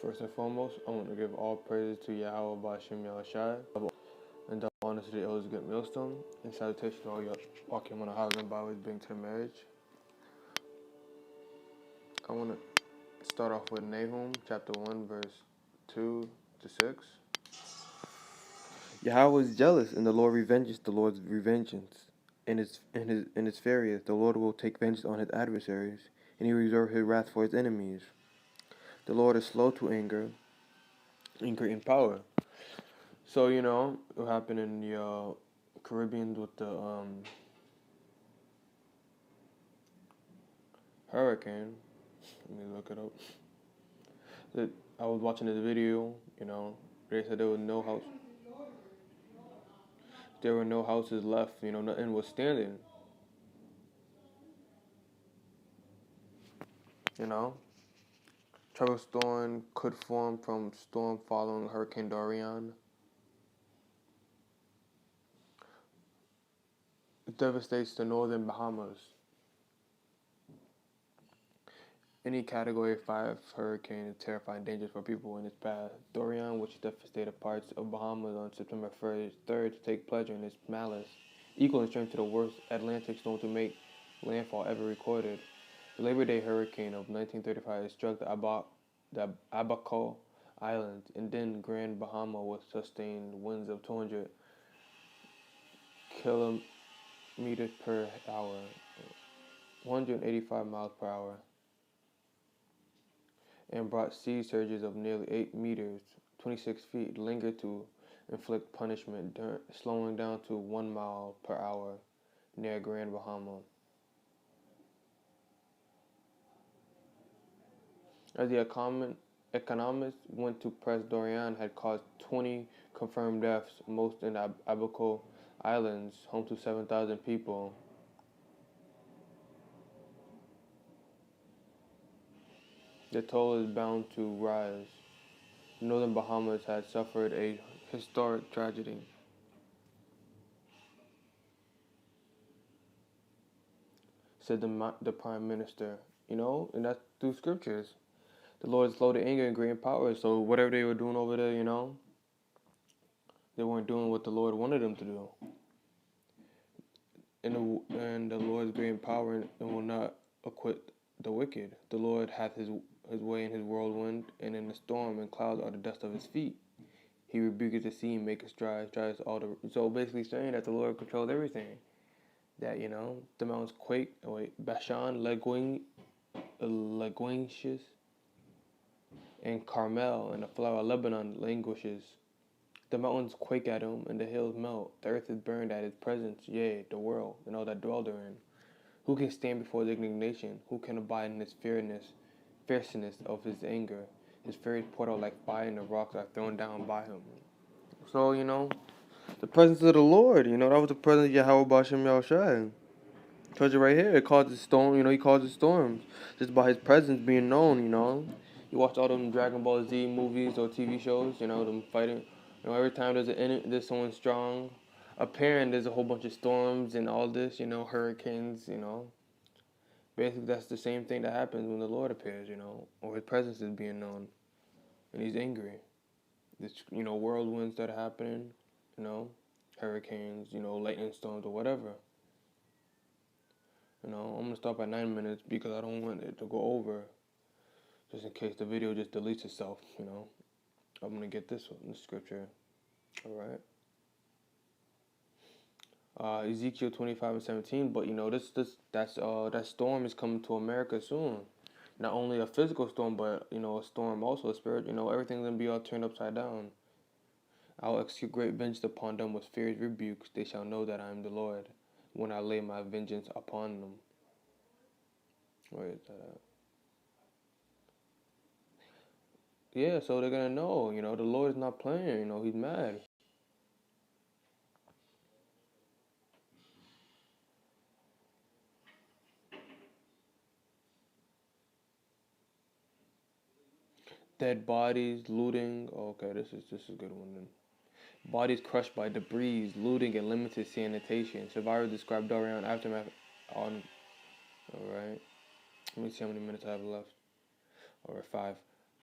First and foremost, I want to give all praises to Yahweh Bashim Yahushai, and double honor to the elders of the millstone, and salutation to all your walking on the highways and byways being to the marriage. I want to start off with Nahum, chapter 1, verse 2 to 6. Yahweh is jealous, and the Lord revenges the Lord's revengeance. In his furious, the Lord will take vengeance on his adversaries, and he reserve his wrath for his enemies. The Lord is slow to anger, and great in power. So, what happened in the Caribbean with the hurricane. Let me look it up. I was watching this video, they said there were no houses left, nothing was standing. Tropical storm could form from storm following Hurricane Dorian. It devastates the northern Bahamas. Any Category 5 hurricane is terrifying dangerous for people in its path. Dorian, which devastated parts of Bahamas on September 3rd to take pleasure in its malice, equal in strength to the worst Atlantic storm to make landfall ever recorded. The Labor Day hurricane of 1935 struck the Abaco Islands, and then Grand Bahama with sustained winds of 200 kilometers per hour, 185 miles per hour, and brought sea surges of nearly 8 meters, 26 feet, lingered to inflict punishment, slowing down to 1 mile per hour near Grand Bahama. As the economists went to press, Dorian had caused 20 confirmed deaths, most in Abaco Islands, home to 7,000 people. The toll is bound to rise. Northern Bahamas had suffered a historic tragedy. Said the Prime Minister, and that's through scriptures. The Lord is slow to anger and great in power, so whatever they were doing over there, they weren't doing what the Lord wanted them to do. And the Lord is great in power and will not acquit the wicked. The Lord hath his way in his whirlwind, and in the storm and clouds are the dust of his feet. He rebuketh the sea and maketh dries all the. So basically saying that the Lord controls everything. That the mountains quake. Bashan, languishes, and Carmel and the flower of Lebanon languishes. The mountains quake at him, and the hills melt. The earth is burned at his presence, yea, the world, and all that dwell therein. Who can stand before his indignation? Who can abide in his fierceness of his anger? His furies poured out like fire, and the rocks are thrown down by him. So, the presence of the Lord, that was the presence of Yahweh Bashim Yahushai. Told you right here, it causes storm, he causes storms. Just by his presence being known, You watch all them Dragon Ball Z movies or TV shows, them fighting. Every time there's someone strong appearing, there's a whole bunch of storms and all this, hurricanes, Basically, that's the same thing that happens when the Lord appears, or his presence is being known, and he's angry. This, whirlwinds that are happening, hurricanes, lightning storms or whatever. I'm going to stop at 9 minutes because I don't want it to go over, just in case the video just deletes itself, I'm going to get this one, the scripture, all right? Ezekiel 25:17, but that storm is coming to America soon. Not only a physical storm, but a storm also a spirit. Everything's gonna be all turned upside down. I will execute great vengeance upon them with fierce rebukes. They shall know that I am the Lord when I lay my vengeance upon them. Where is that at? Yeah, so they're gonna know. The Lord is not playing. He's mad. Dead bodies, looting. Okay, this is a good one then. Bodies crushed by debris, looting, and limited sanitation. Survivors described Dorian aftermath on. Alright. Let me see how many minutes I have left. Alright, 5.